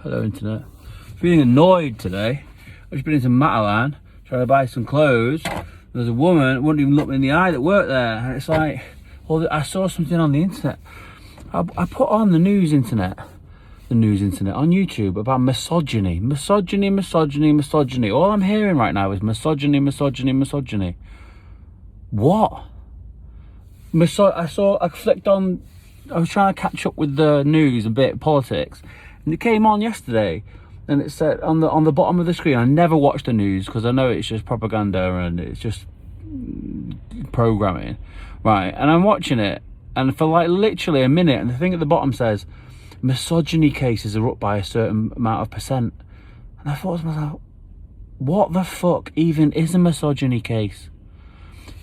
Hello, internet. Feeling annoyed today. I've just been into Matalan trying to buy some clothes. There's a woman wouldn't even look me in the eye that worked there, and it's like, well, I saw something on the internet. I put on the news internet on YouTube about misogyny. All I'm hearing right now is misogyny. What? I flicked on. I was trying to catch up with the news a bit, politics, and it came on yesterday, and it said on the bottom of the screen. I never watch the news because I know it's just propaganda and it's just programming, right? And I'm watching it, and for like literally a minute, and the thing at the bottom says misogyny cases are up by a certain amount of percent, and I thought to myself, what the fuck even is a misogyny case?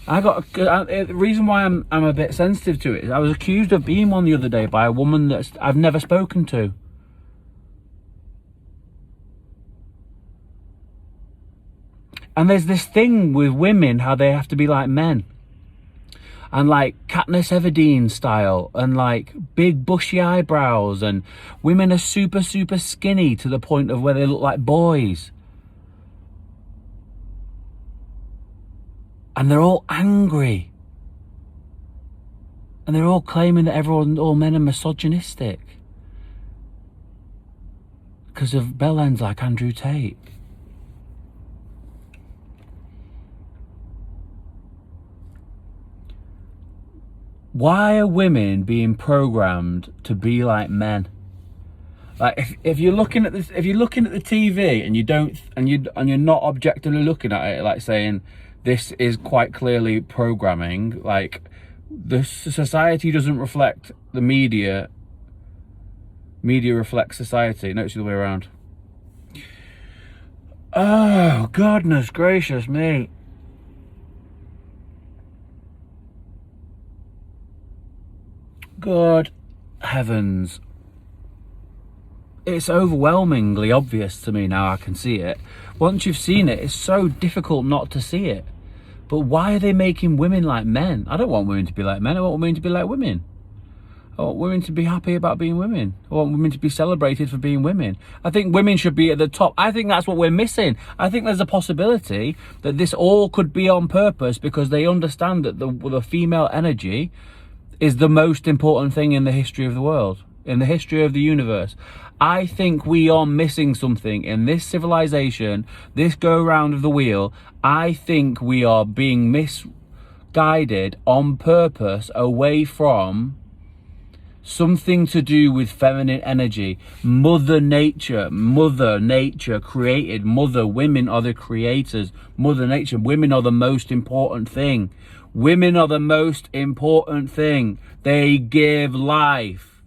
The reason why I'm a bit sensitive to it is I was accused of being one the other day by a woman that I've never spoken to. And there's this thing with women, how they have to be like men. And like Katniss Everdeen style, and like big bushy eyebrows, and women are super skinny to the point of where they look like boys. And they're all angry. And they're all claiming that all men are misogynistic. Because of bellends like Andrew Tate. Why are women being programmed to be like men? Like if you're looking at this, if you're looking at the TV and you're not objectively looking at it, like saying this is quite clearly programming, like the society doesn't reflect the media. Media reflects society. No, it's the other way around. Oh, goodness gracious me. Good heavens. It's overwhelmingly obvious to me now. I can see it. Once you've seen it, it's so difficult not to see it. But why are they making women like men? I don't want women to be like men. I want women to be like women. I want women to be happy about being women. I want women to be celebrated for being women. I think women should be at the top. I think that's what we're missing. I think there's a possibility that this all could be on purpose because they understand that the female energy is the most important thing in the history of the world, in the history of the universe. I think we are missing something in this civilization, this go round of the wheel. I think we are being misguided on purpose away from something to do with feminine energy. Mother Nature created. Women are the creators. Mother Nature, women are the most important thing. Women are the most important thing. They give life.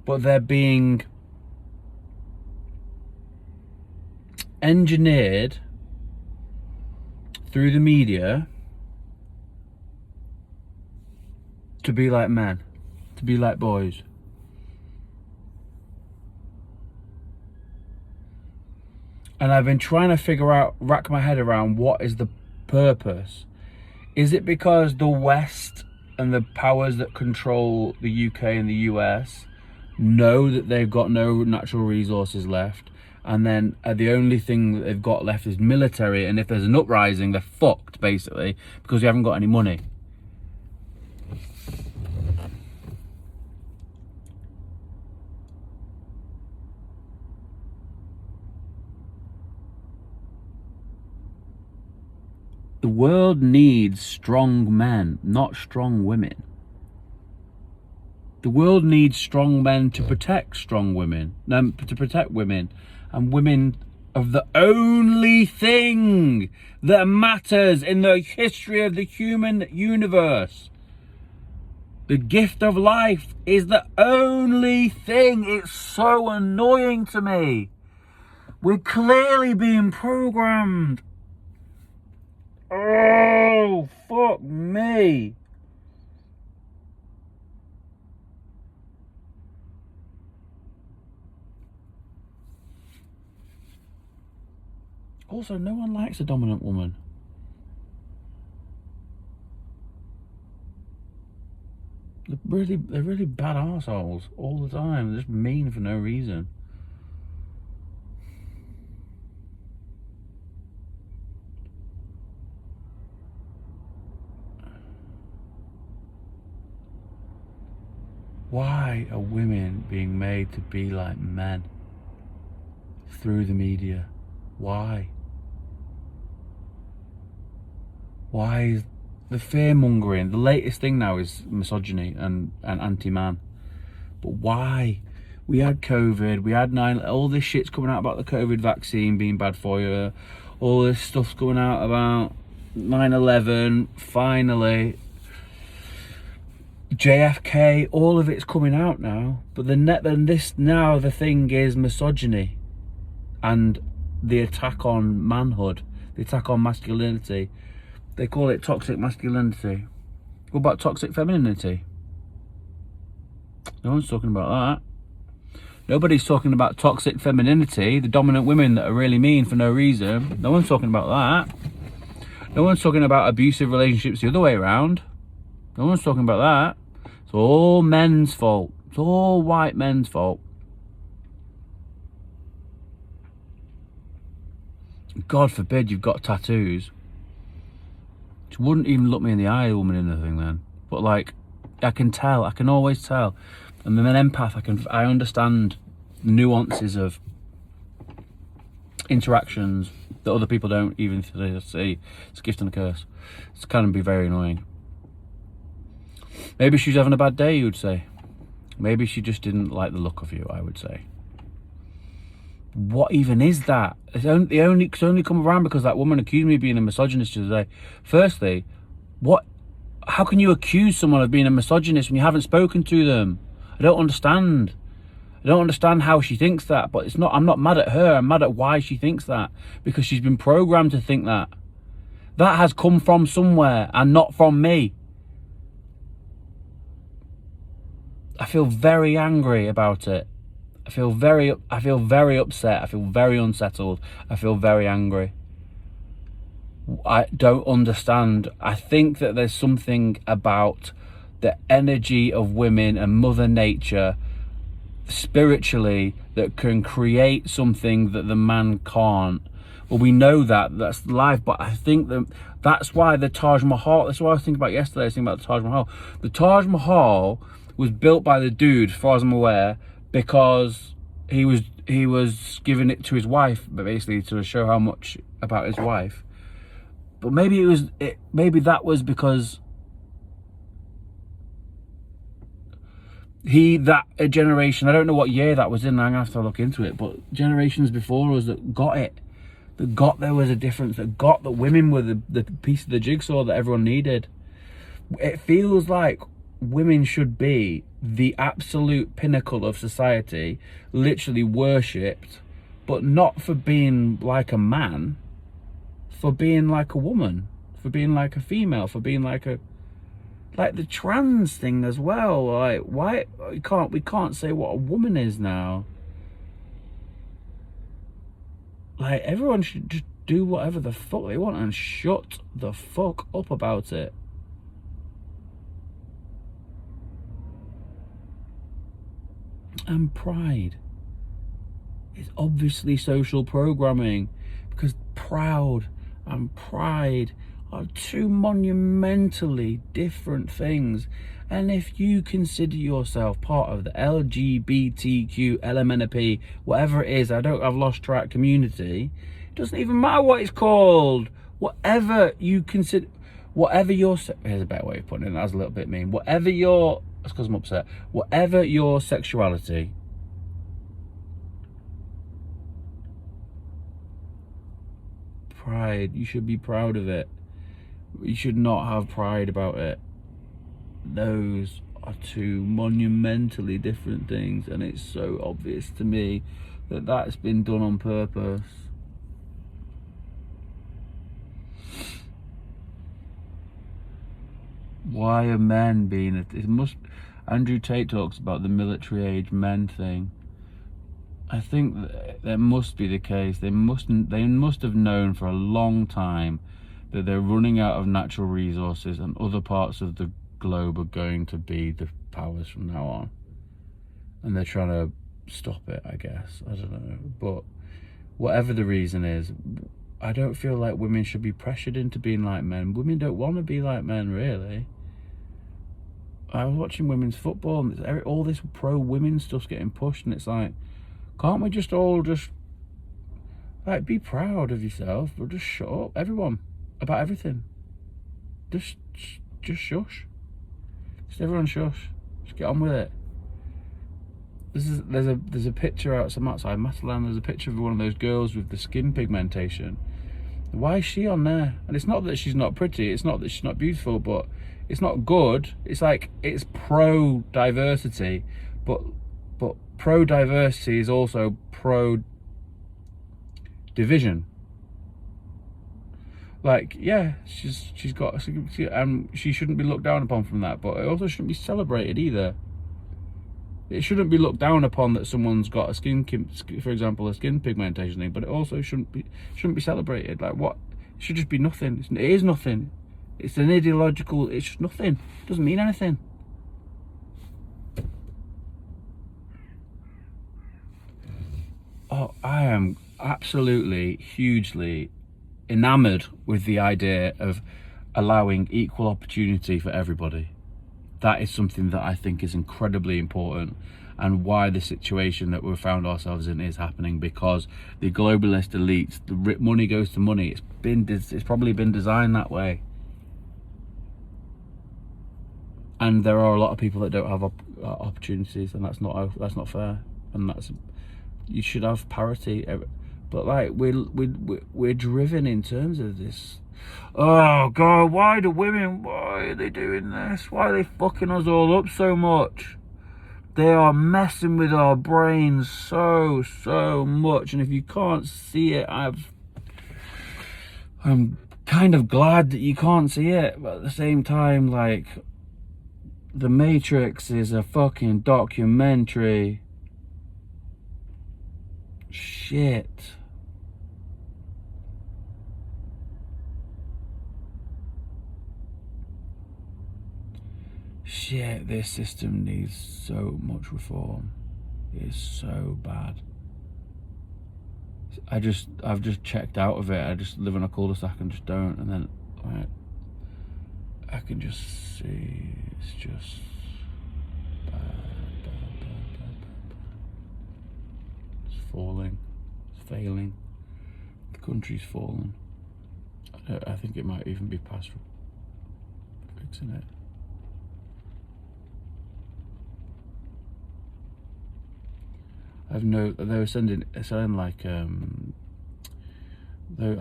But they're being engineered through the media to be like men, to be like boys. And I've been trying to rack my head around what is the purpose. Is it because the West and the powers that control the UK and the US know that they've got no natural resources left, and then the only thing that they've got left is military, and if there's an uprising, they're fucked, basically, because you haven't got any money? The world needs strong men, not strong women. The world needs strong men to protect strong women, to protect women, and women of the only thing that matters in the history of the human universe. The gift of life is the only thing. It's so annoying to me. We're clearly being programmed. Oh, fuck me. Also, no one likes a dominant woman. They're really bad arseholes all the time. They're just mean for no reason. Why are women being made to be like men through the media? Why? Why is the fear-mongering? The latest thing now is misogyny and anti-man. But why? We had COVID, we had all this shit's coming out about the COVID vaccine being bad for you. All this stuff's coming out about 9/11, finally. JFK, all of it's coming out now. But the thing is misogyny and the attack on manhood, the attack on masculinity. They call it toxic masculinity. What about toxic femininity? No one's talking about that. Nobody's talking about toxic femininity, the dominant women that are really mean for no reason. No one's talking about that. No one's talking about abusive relationships the other way around. No one's talking about that. It's all men's fault. It's all white men's fault. God forbid you've got tattoos. She wouldn't even look me in the eye, a woman in the thing then. But like, I can tell, I can always tell. And I'm an empath, I understand nuances of interactions that other people don't even see. It's a gift and a curse. It's kind of be very annoying. Maybe she's having a bad day, you would say. Maybe she just didn't like the look of you, I would say. What even is that? It's only come around because that woman accused me of being a misogynist today. Firstly, how can you accuse someone of being a misogynist when you haven't spoken to them? I don't understand. I don't understand how she thinks that, but I'm not mad at her, I'm mad at why she thinks that. Because she's been programmed to think that. That has come from somewhere and not from me. I feel very angry about it. I feel very upset. I feel very unsettled. I feel very angry. I don't understand. I think that there's something about the energy of women and Mother Nature spiritually that can create something that the man can't. Well, we know that's life, but I think that's why the Taj Mahal, that's what I was thinking about yesterday. I was thinking about the Taj Mahal. The Taj Mahal was built by the dude, as far as I'm aware, because he was giving it to his wife, but basically to show how much about his wife. But maybe that was because that generation, I don't know what year that was in, I'm gonna have to look into it, but generations before us that got it, there was a difference, that got that women were the piece of the jigsaw that everyone needed. It feels like women should be the absolute pinnacle of society, literally worshipped, but not for being like a man, for being like a woman, for being like a female, for being like the trans thing as well. Like, why we can't say what a woman is now? Like, everyone should just do whatever the fuck they want and shut the fuck up about it. And pride is obviously social programming, because proud and pride are two monumentally different things. And if you consider yourself part of the LGBTQ, LMNOP, whatever it is, I've lost track, community, it doesn't even matter what it's called. Whatever you consider, whatever your, here's a better way of putting it, that's a little bit mean. Whatever your, that's because I'm upset. Whatever your sexuality, pride, you should be proud of it. You should not have pride about it. Those are two monumentally different things, and it's so obvious to me that that's been done on purpose. Why are men being Andrew Tate talks about the military age men thing. I think that must be the case. They must have known for a long time that they're running out of natural resources, and other parts of the globe are going to be the powers from now on, and they're trying to stop it, I guess. I don't know, but whatever the reason is, I don't feel like women should be pressured into being like men. Women don't want to be like men, really. I was watching women's football, and all this pro-women stuff's getting pushed, and it's like, can't we just all just like be proud of yourself, or just shut up, everyone, about everything? Just shush. Just everyone shush. Just get on with it. There's a picture outside Matalan. There's a picture of one of those girls with the skin pigmentation. Why is she on there? And it's not that she's not pretty. It's not that she's not beautiful, but it's not good. It's like, it's pro-diversity, but pro-diversity is also pro-division. Like, yeah, she's got, and she shouldn't be looked down upon from that, but it also shouldn't be celebrated either. It shouldn't be looked down upon that someone's got a for example, a skin pigmentation thing, but it also shouldn't be celebrated. Like, what? It should just be nothing. It is nothing. It's an ideological. It's just nothing. It doesn't mean anything. Oh, I am absolutely, hugely enamored with the idea of allowing equal opportunity for everybody. That is something that I think is incredibly important, and why the situation that we've found ourselves in is happening, because the globalist elites, money goes to money. It's probably been designed that way, and there are a lot of people that don't have opportunities, and that's not fair. And you should have parity. But like, we're driven in terms of this. Oh God, why are they doing this? Why are they fucking us all up so much? They are messing with our brains so much, and if you can't see it, I'm kind of glad that you can't see it, but at the same time, like, The Matrix is a fucking documentary. Shit. Shit, this system needs so much reform. It's so bad. I've just checked out of it. I just live in a cul-de-sac and just don't, and then like, I can just see it's just bad. It's falling. It's failing. The country's fallen. I think it might even be past fixing it. They were selling like I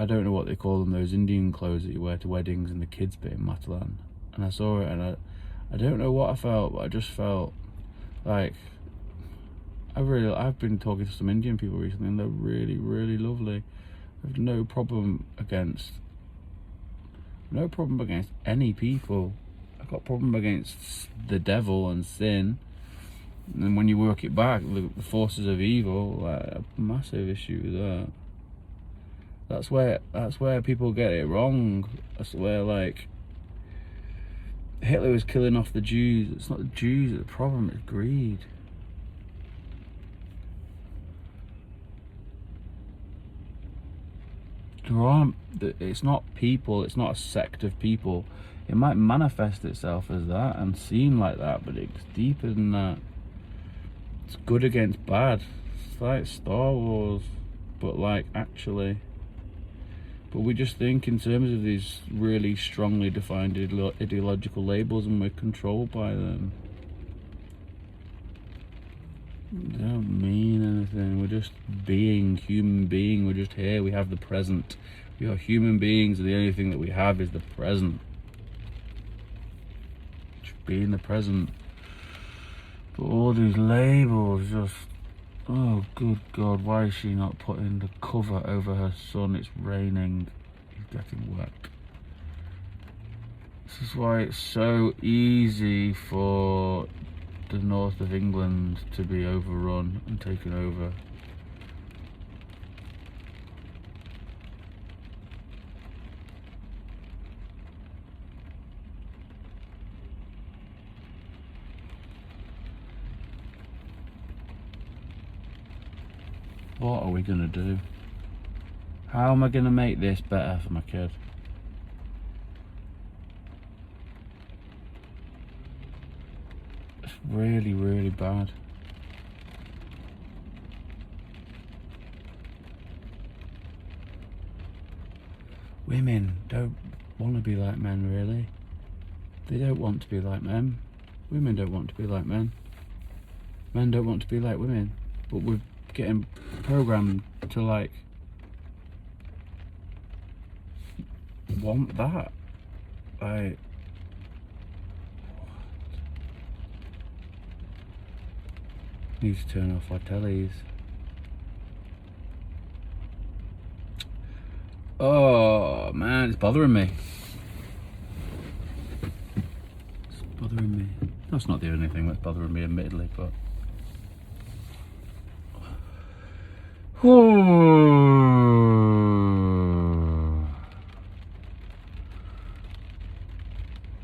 don't know what they call them, those Indian clothes that you wear to weddings and the kids bit in Matalan, and I saw it, and I don't know what I felt, but I just felt like I've been talking to some Indian people recently, and they're really lovely. I have no problem against any people. I've got a problem against the devil and sin. And when you work it back, the forces of evil, like, a massive issue with that. That's where people get it wrong. That's where, like, Hitler was killing off the Jews. It's not the Jews, the problem is greed. It's not people, it's not a sect of people. It might manifest itself as that and seem like that, but it's deeper than that. It's good against bad. It's like Star Wars, but like, actually. But we just think in terms of these really strongly defined ideological labels, and we're controlled by them. They don't mean anything. We're just human being. We're just here. We have the present. We are human beings, and the only thing that we have is the present. Just be in the present. But all these labels just, oh good God, why is she not putting the cover over her son? It's raining, he's getting wet. This is why it's so easy for the north of England to be overrun and taken over. What are we gonna do? How am I gonna make this better for my kid? It's really, really bad. Women don't want to be like men, really. They don't want to be like men. Women don't want to be like men. Men don't want to be like women. But we're getting programmed to like want that. I need to turn off our tellies. Oh man, it's bothering me. It's bothering me. That's not the only thing that's bothering me, admittedly, but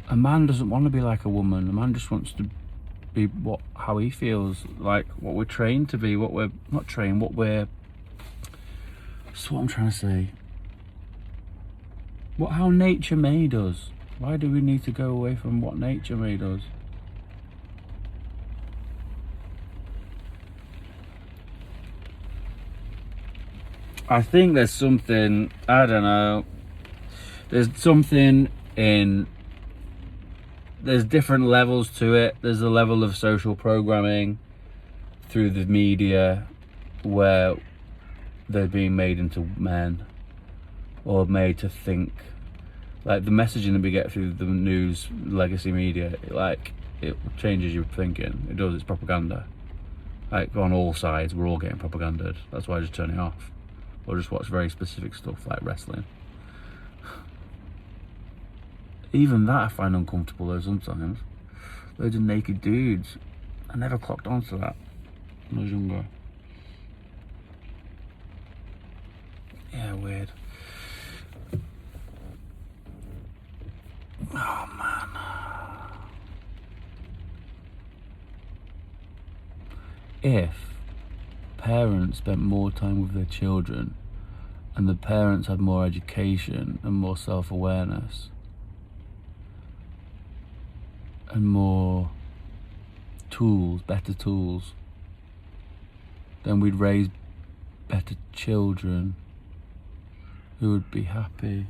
a man doesn't want to be like a woman. A man just wants to be how he feels, like what we're trained to be, what we're not trained, that's what I'm trying to say. How nature made us. Why do we need to go away from what nature made us? I think there's something, I don't know, there's different levels to it. There's a level of social programming through the media where they're being made into men or made to think. Like the messaging that we get through the news, legacy media, it changes your thinking. It does, it's propaganda. Like on all sides, we're all getting propaganded. That's why I just turn it off. Or just watch very specific stuff like wrestling. Even that I find uncomfortable though sometimes. Loads of naked dudes. I never clocked onto that when I was younger. Yeah, weird. Oh man. If parents spent more time with their children and the parents had more education and more self-awareness and more tools, better tools, then we'd raise better children who would be happy,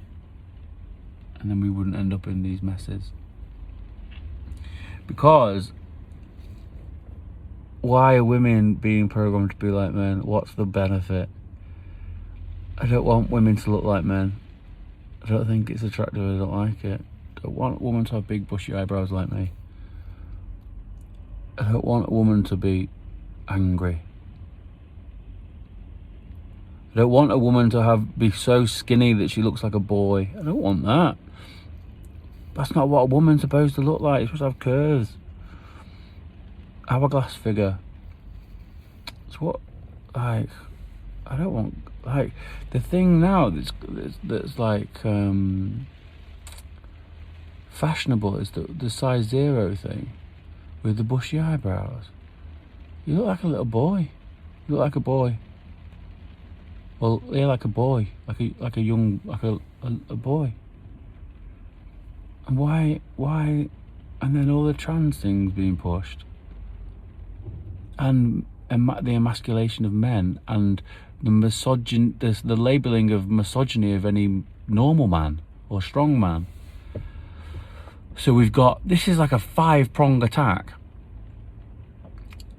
and then we wouldn't end up in these messes. Because why are women being programmed to be like men? What's the benefit? I don't want women to look like men. I don't think it's attractive. I don't like it. I don't want a woman to have big bushy eyebrows like me. I don't want a woman to be angry. I don't want a woman to be so skinny that she looks like a boy. I don't want that. That's not what a woman's supposed to look like. It's supposed to have curves. Hourglass figure. It's what, like, I don't want, like, the thing now that's like fashionable is the size 0 thing with the bushy eyebrows. You look like a little boy. You look like a boy. Well, yeah, like a boy, like a young, like a boy. And why, and then all the trans things being pushed, and the emasculation of men, and the labelling of misogyny of any normal man or strong man. So we've got, this is like a 5-pronged attack.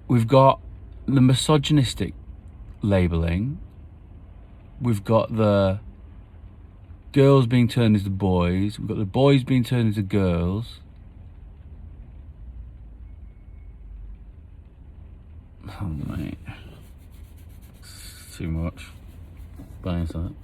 We've got the misogynistic labelling. We've got the girls being turned into boys. We've got the boys being turned into girls. Oh mate, it's too much. Buying something.